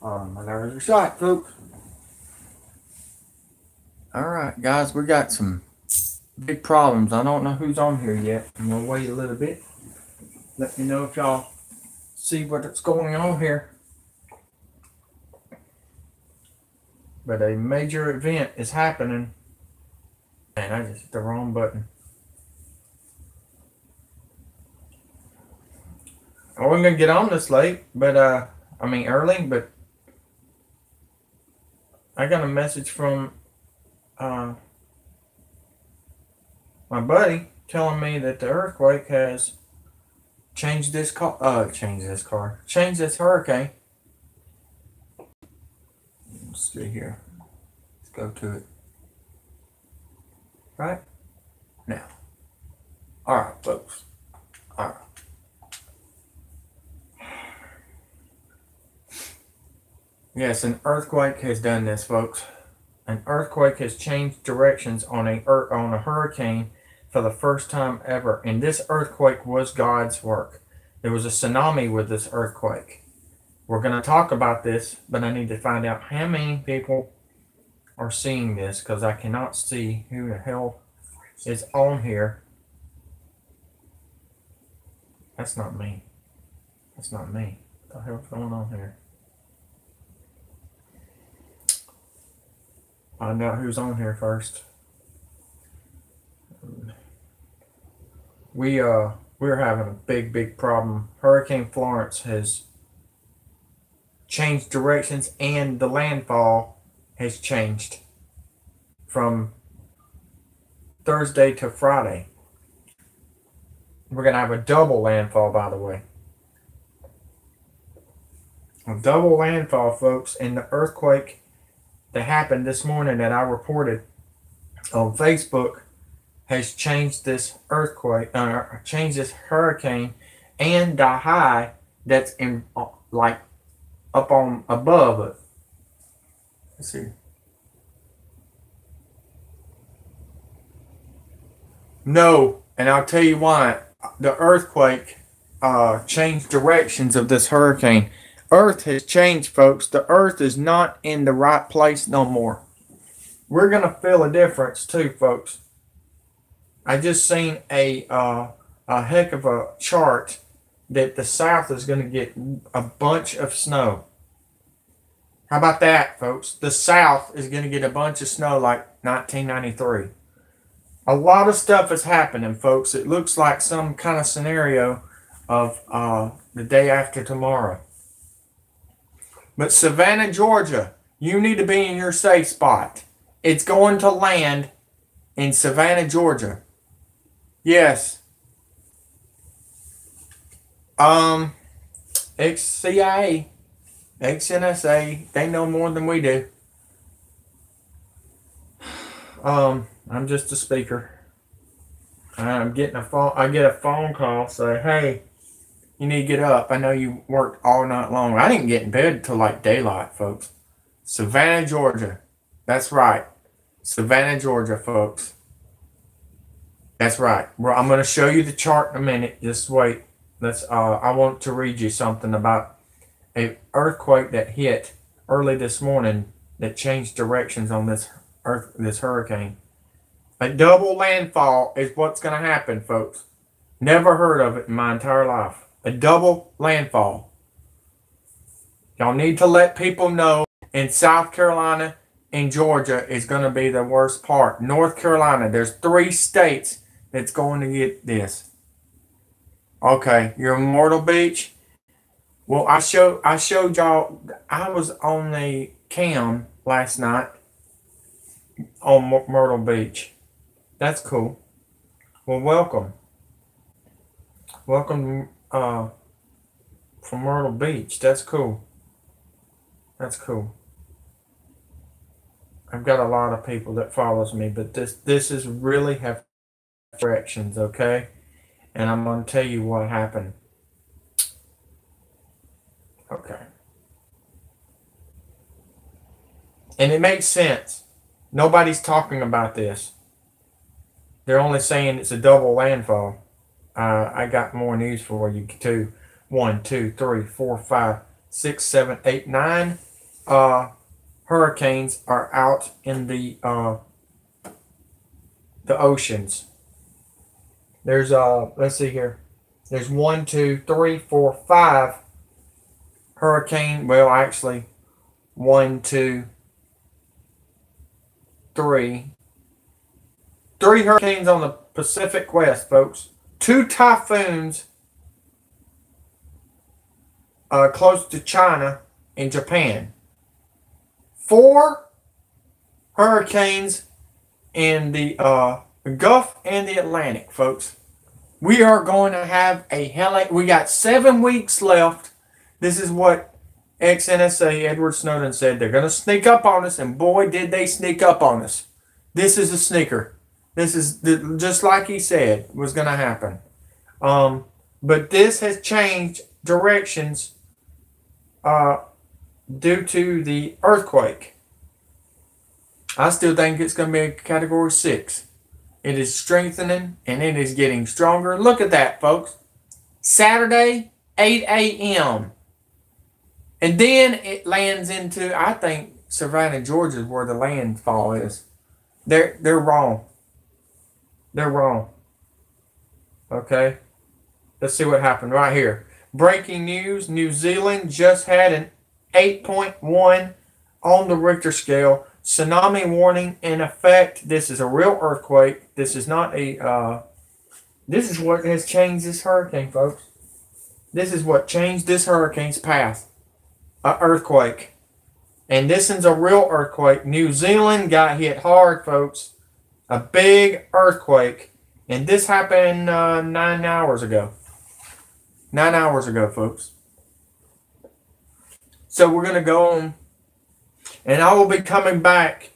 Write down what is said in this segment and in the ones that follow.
My nerves are shot, folks. Alright, guys, we got some big problems. I don't know who's on here yet. I'm gonna wait a little bit. Let me know if y'all see what's going on here. But a major event is happening. Man, I just hit the wrong button. I wasn't gonna get on this late, but early, but I got a message from my buddy telling me that the earthquake has changed this hurricane. Let's see here. Let's go to it. Right now. All right, folks. All right. Yes, an earthquake has done this, folks. An earthquake has changed directions on a hurricane for the first time ever. And this earthquake was God's work. There was a tsunami with this earthquake. We're going to talk about this, but I need to find out how many people are seeing this, because I cannot see who the hell is on here. That's not me. That's not me. What the hell's going on here? Find out who's on here first. We're having a big problem. Hurricane Florence has changed directions, and the landfall has changed from Thursday to Friday. We're going to have a double landfall, by the way. A double landfall, folks, and the earthquake that happened this morning that I reported on Facebook has changed this changed this hurricane, and the high that's in like up on above it. Let's see. No, and I'll tell you why. The earthquake changed directions of this hurricane. Earth has changed, folks. The earth is not in the right place no more. We're going to feel a difference too, folks. I just seen a heck of a chart that the South is going to get a bunch of snow. How about that, folks? The South is going to get a bunch of snow like 1993. A lot of stuff is happening, folks. It looks like some kind of scenario of the day after tomorrow. But Savannah, Georgia, you need to be in your safe spot. It's going to land in Savannah, Georgia. Yes. Ex-CIA, ex-NSA, they know more than we do. I'm just a speaker. I'm getting a phone. I get a phone call say, "Hey, you need to get up. I know you worked all night long." I didn't get in bed till like daylight, folks. Savannah, Georgia. That's right. Savannah, Georgia, folks. That's right. Well, I'm going to show you the chart in a minute. Just wait. I want to read you something about an earthquake that hit early this morning that changed directions on this hurricane. A double landfall is what's going to happen, folks. Never heard of it in my entire life. A double landfall. Y'all need to let people know in South Carolina and Georgia is going to be the worst part. North Carolina, there's 3 states that's going to get this. Okay, you're in Myrtle Beach. Well, I showed y'all. I was on the cam last night on Myrtle Beach. That's cool. Well, welcome. Welcome from Myrtle Beach. That's cool. That's cool. I've got a lot of people that follows me, but this is really have directions, okay? And I'm going to tell you what happened. Okay. And it makes sense. Nobody's talking about this. They're only saying it's a double landfall. I got more news for you too. 1, 2, 3, 4, 5, 6, 7, 8, 9. hurricanes are out in the oceans. There's let's see here. There's 1, 2, 3, 4, 5 hurricane. Well, actually, 1, 2, 3. 3 hurricanes on the Pacific West, folks. 2 typhoons close to China and Japan. 4 hurricanes in the Gulf and the Atlantic, folks. We are going to have a hell. We got 7 weeks left. This is what ex-NSA Edward Snowden said. They're going to sneak up on us, and boy, did they sneak up on us. This is a sneaker. This is just like he said was going to happen. But this has changed directions due to the earthquake. I still think it's going to be a Category 6. It is strengthening, and it is getting stronger. Look at that, folks. Saturday, 8 a.m. And then it lands into, I think, Savannah, Georgia is where the landfall is. They're wrong. They're wrong. Okay. Let's see what happened right here. Breaking news. New Zealand just had an 8.1 on the Richter scale. Tsunami warning in effect. This is a real earthquake. This is not a, this is what has changed this hurricane, folks. This is what changed this hurricane's path. An earthquake. And this is a real earthquake. New Zealand got hit hard, folks. A big earthquake. And this happened 9 hours ago. 9 hours ago, folks. So we're going to go on. And I will be coming back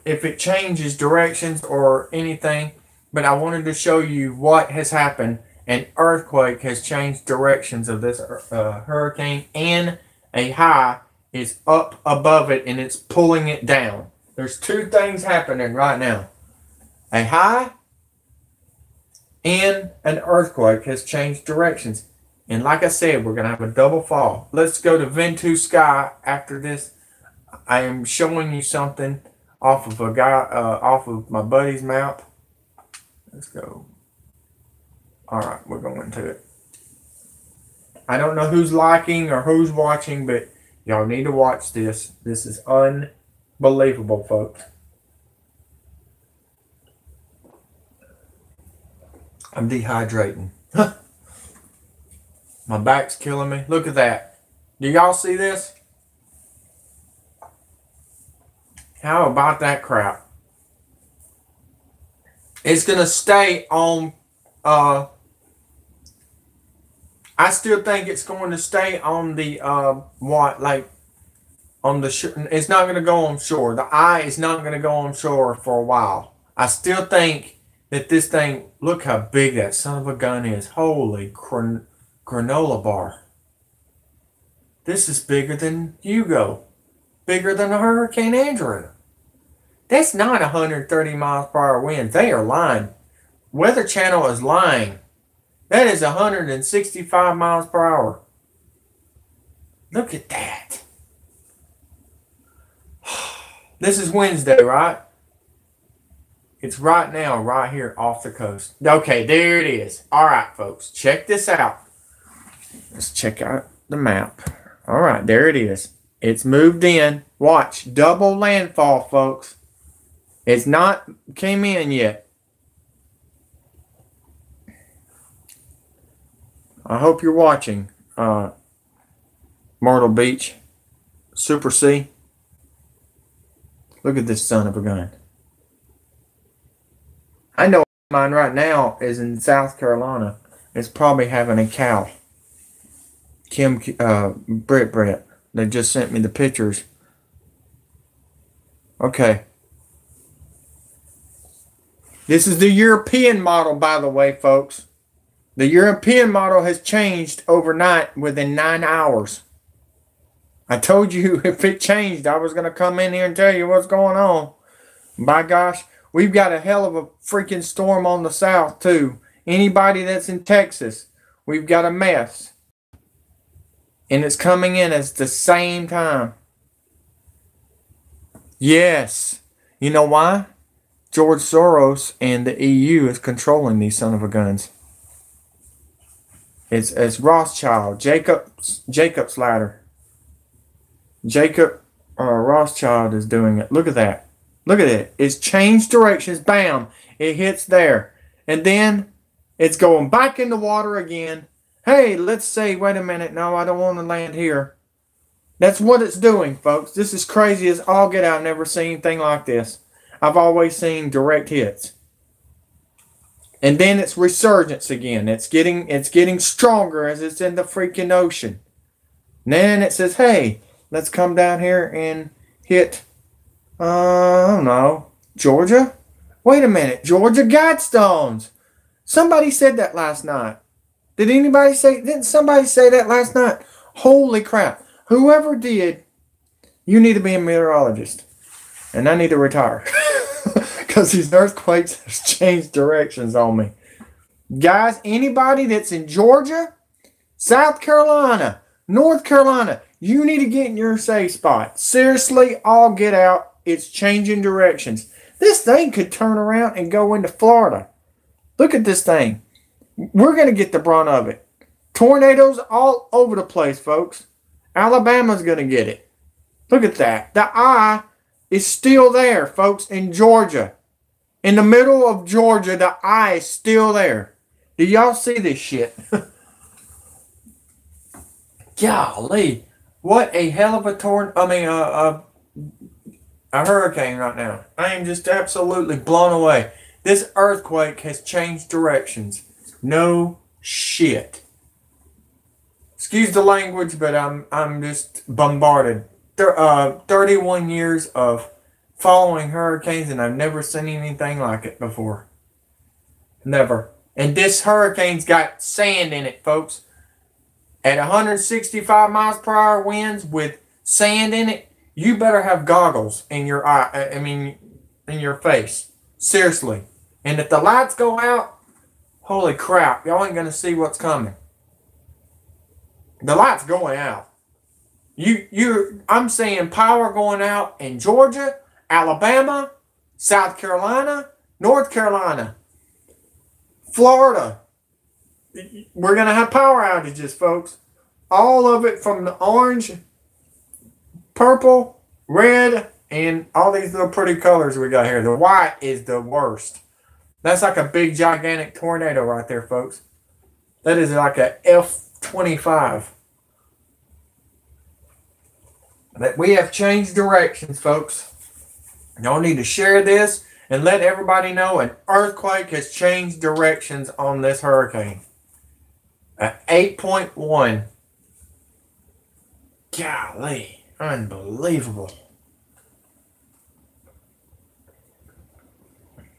if it changes directions or anything. But I wanted to show you what has happened. An earthquake has changed directions of this hurricane. And a high is up above it and it's pulling it down. There's 2 things happening right now. A high and an earthquake has changed directions. And like I said, we're going to have a double fall. Let's go to Ventu Sky after this. I am showing you something off of off of my buddy's map. Let's go. All right, we're going to it. I don't know who's liking or who's watching, but y'all need to watch this. This is unbelievable, folks. I'm dehydrating. My back's killing me. Look at that. Do y'all see this? How about that crap? It's going to stay on, I still think it's going to stay on the, on the, it's not going to go on shore. The eye is not going to go on shore for a while. I still think that this thing, look how big that son of a gun is. Holy granola bar. This is bigger than Hugo. Bigger than a Hurricane Andrew. That's not 130 miles per hour winds. They are lying. Weather Channel is lying. That is 165 miles per hour. Look at that. This is Wednesday, right? It's right now, right here off the coast. Okay, there it is. All right, folks. Check this out. Let's check out the map. All right, there it is. It's moved in. Watch. Double landfall, folks. It's not came in yet. I hope you're watching. Myrtle Beach. Super C. Look at this son of a gun. I know mine right now is in South Carolina. It's probably having a cow. Brett. They just sent me the pictures. Okay. This is the European model, by the way, folks. The European model has changed overnight within 9 hours. I told you if it changed, I was going to come in here and tell you what's going on. By gosh, we've got a hell of a freaking storm on the south, too. Anybody that's in Texas, we've got a mess. And it's coming in at the same time. Yes. You know why? George Soros and the EU is controlling these son of a guns. It's Rothschild, Jacob's ladder. Jacob Rothschild is doing it. Look at that. Look at it. It's changed directions. Bam. It hits there. And then it's going back in the water again. Hey, let's say, wait a minute. No, I don't want to land here. That's what it's doing, folks. This is crazy as all get out. I've never seen anything like this. I've always seen direct hits. And then it's resurgence again. It's getting stronger as it's in the freaking ocean. And then it says, hey, let's come down here and hit, I don't know, Georgia? Wait a minute, Georgia Guidestones. Somebody said that last night. Didn't somebody say that last night? Holy crap. Whoever did, you need to be a meteorologist. And I need to retire. Because these earthquakes have changed directions on me. Guys, anybody that's in Georgia, South Carolina, North Carolina, you need to get in your safe spot. Seriously, all get out. It's changing directions. This thing could turn around and go into Florida. Look at this thing. We're going to get the brunt of it. Tornadoes all over the place, folks. Alabama's going to get it. Look at that. The eye is still there, folks, in Georgia. In the middle of Georgia, the eye is still there. Do y'all see this shit? Golly. What a hell of a hurricane right now. I am just absolutely blown away. This earthquake has changed directions. No shit. Excuse the language, but I'm just bombarded. 31 years of following hurricanes, and I've never seen anything like it before. Never. And this hurricane's got sand in it, folks. At 165 miles per hour winds with sand in it, you better have goggles in your eye. In your face. Seriously. And if the lights go out, holy crap, y'all ain't gonna see what's coming. The light's going out. I'm seeing power going out in Georgia, Alabama, South Carolina, North Carolina, Florida. We're going to have power outages, folks. All of it from the orange, purple, red, and all these little pretty colors we got here. The white is the worst. That's like a big, gigantic tornado right there, folks. That is like a F-25. But we have changed directions, folks. Y'all need to share this and let everybody know an earthquake has changed directions on this hurricane. An 8.1. Golly, unbelievable.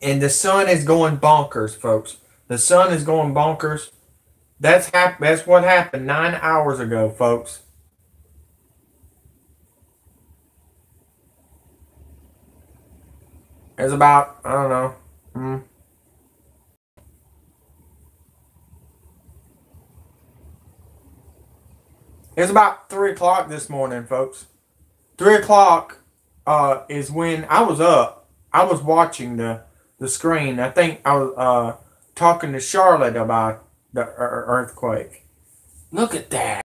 And the sun is going bonkers, folks. The sun is going bonkers. That's what happened 9 hours ago, folks. It's about, I don't know. It's about 3 o'clock this morning, folks. 3 o'clock is when I was up. I was watching the screen. I think I was talking to Charlotte about the earthquake. Look at that.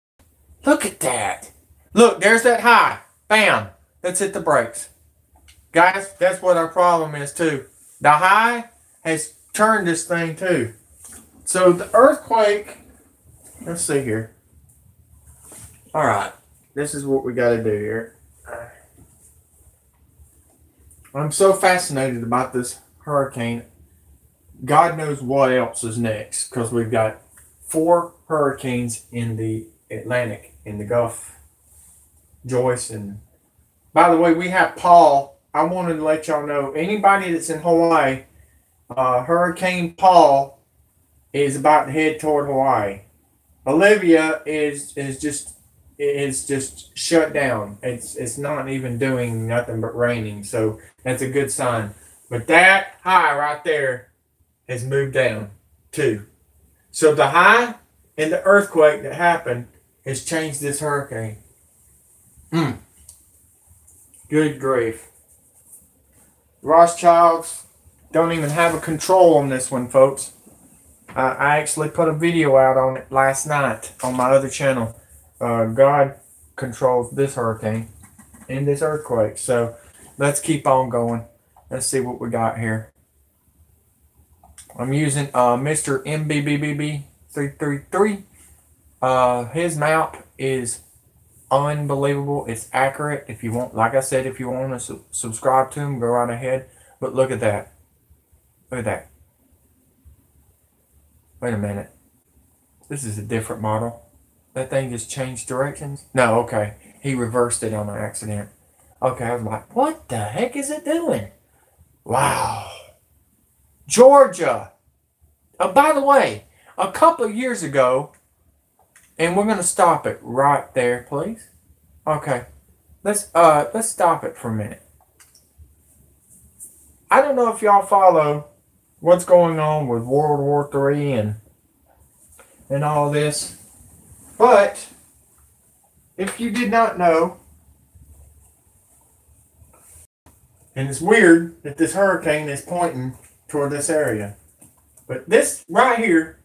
Look at that. Look, there's that high. Bam. Let's hit the brakes. Guys, that's what our problem is too. The high has turned this thing too. So the earthquake, let's see here. All right, this is what we got to do here. I'm so fascinated about this hurricane. God knows what else is next, because we've got 4 hurricanes in the Atlantic, in the Gulf. Joyce, and by the way, we have Paul. I wanted to let y'all know, anybody that's in Hawaii, Hurricane Paul is about to head toward Hawaii. Olivia is just shut down. It's not even doing nothing but raining, so that's a good sign. But that high right there has moved down too. So the high and the earthquake that happened has changed this hurricane. Good grief. Rothschilds don't even have a control on this one, folks. I actually put a video out on it last night on my other channel. God controls this hurricane and this earthquake. So let's keep on going. Let's see what we got here. I'm using Mr. MBBBB333. His map is unbelievable. It's accurate. If you want, like I said, if you want to subscribe to him, go right ahead. But look at that. Look at that. Wait a minute. This is a different model. That thing just changed directions? No, okay. He reversed it on accident. Okay, I was like, what the heck is it doing? Wow. Georgia. By the way, a couple of years ago, and we're going to stop it right there, please. Okay. Let's stop it for a minute. I don't know if y'all follow what's going on with World War III and all this. But if you did not know, and it's weird that this hurricane is pointing toward this area. But this right here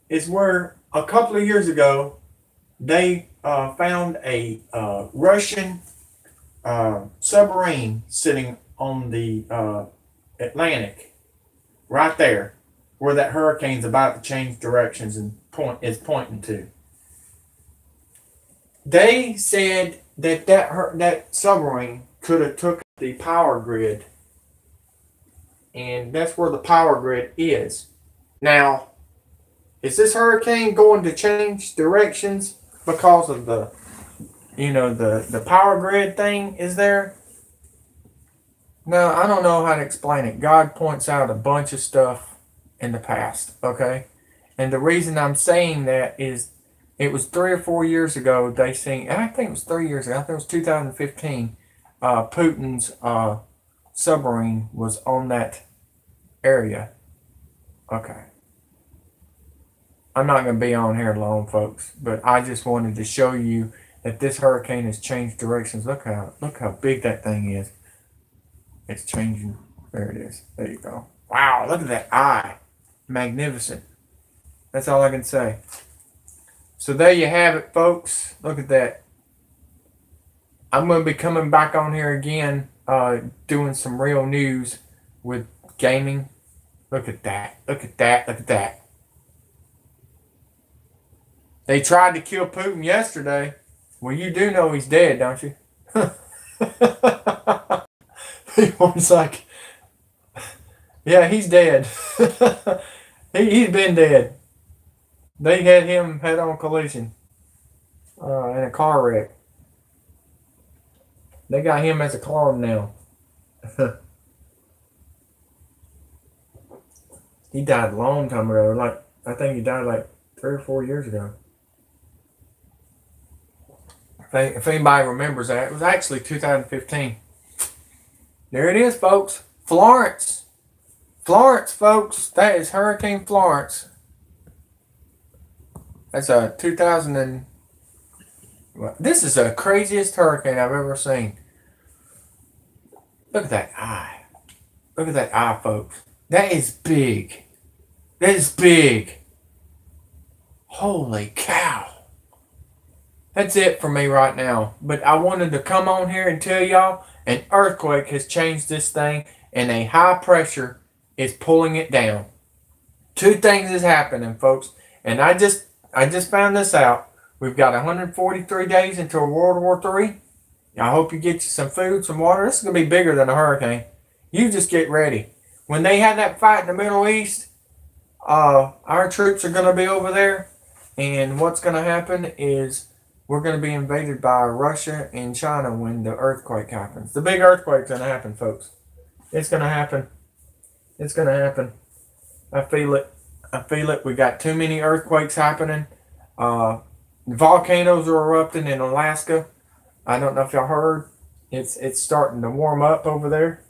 is where a couple of years ago they found a Russian submarine sitting on the Atlantic, right there, where that hurricane's about to change directions and is pointing to. They said that that submarine could have took the power grid, and that's where the power grid is. Now, is this hurricane going to change directions because of the, the power grid thing is there? No, I don't know how to explain it. God points out a bunch of stuff in the past, okay? And the reason I'm saying that is it was 3 or 4 years ago they seen, I think it was 3 years ago, I think it was 2015, Putin's submarine was on that area. Okay. I'm not going to be on here long, folks, but I just wanted to show you that this hurricane has changed directions. Look how big that thing is. It's changing. There it is. There you go. Wow, look at that eye. Magnificent. That's all I can say. So there you have it, folks. Look at that. I'm going to be coming back on here again, doing some real news with gaming. Look at that. Look at that. Look at that. They tried to kill Putin yesterday. Well, you do know he's dead, don't you? People's like, yeah, he's dead. He's been dead. They had him head-on collision in a car wreck. They got him as a clone now. He died a long time ago. I think he died like 3 or 4 years ago. If anybody remembers that, it was actually 2015. There it is, folks. Florence. Florence, folks. That is Hurricane Florence. That's a 2000 and... This is the craziest hurricane I've ever seen. Look at that eye. Look at that eye, folks. That is big. That is big. Holy cow. That's it for me right now. But I wanted to come on here and tell y'all an earthquake has changed this thing and a high pressure is pulling it down. 2 things is happening, folks. And I just found this out. We've got 143 days until World War III. I hope you get you some food, some water. This is going to be bigger than a hurricane. You just get ready. When they have that fight in the Middle East, our troops are going to be over there. And what's going to happen is we're going to be invaded by Russia and China when the earthquake happens. The big earthquake's going to happen, folks. It's going to happen. It's going to happen. I feel it. I feel it. We got too many earthquakes happening. Volcanoes are erupting in Alaska. I don't know if y'all heard. It's starting to warm up over there.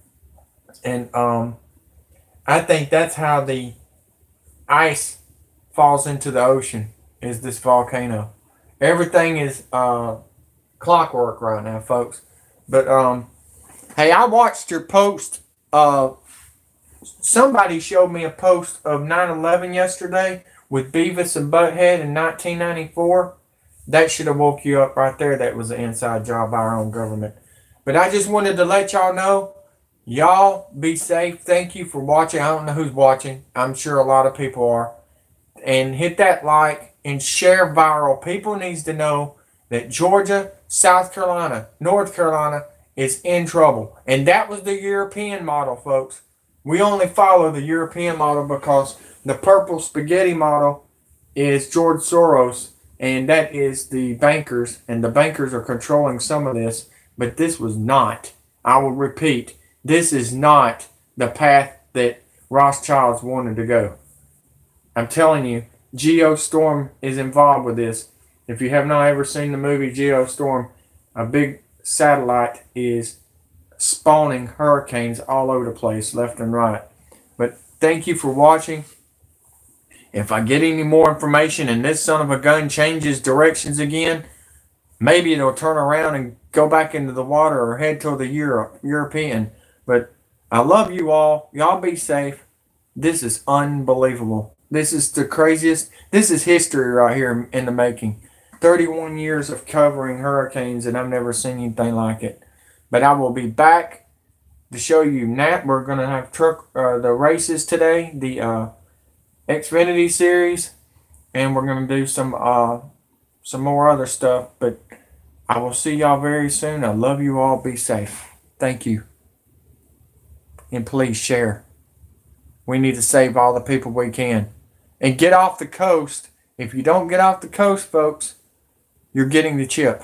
And I think that's how the ice falls into the ocean, is this volcano. Everything is clockwork right now, folks. But hey, I watched your post Uh, Somebody showed me a post of 9/11 yesterday with Beavis and Butthead in 1994. That should have woke you up right there. That was an inside job by our own government. But I just wanted to let y'all know, y'all be safe. Thank you for watching. I don't know who's watching. I'm sure a lot of people are. And hit that like and share viral. People needs to know that Georgia, South Carolina, North Carolina is in trouble. And that was the European model, folks. We only follow the European model because the purple spaghetti model is George Soros, and that is the bankers, and the bankers are controlling some of this, but this was not, I will repeat, this is not the path that Rothschilds wanted to go. I'm telling you, Geostorm is involved with this. If you have not ever seen the movie Geostorm, a big satellite is spawning hurricanes all over the place, left and right. But thank you for watching. If I get any more information and this son of a gun changes directions again, maybe it'll turn around and go back into the water or head to the European. But I love you all. Y'all be safe. This is unbelievable. This is the craziest. This is history right here in the making. 31 years of covering hurricanes, and I've never seen anything like it. But I will be back to show you Nat. We're going to have the races today, the Xfinity series, and we're going to do some more other stuff. But I will see y'all very soon. I love you all. Be safe. Thank you. And please share. We need to save all the people we can. And get off the coast. If you don't get off the coast, folks, you're getting the chip.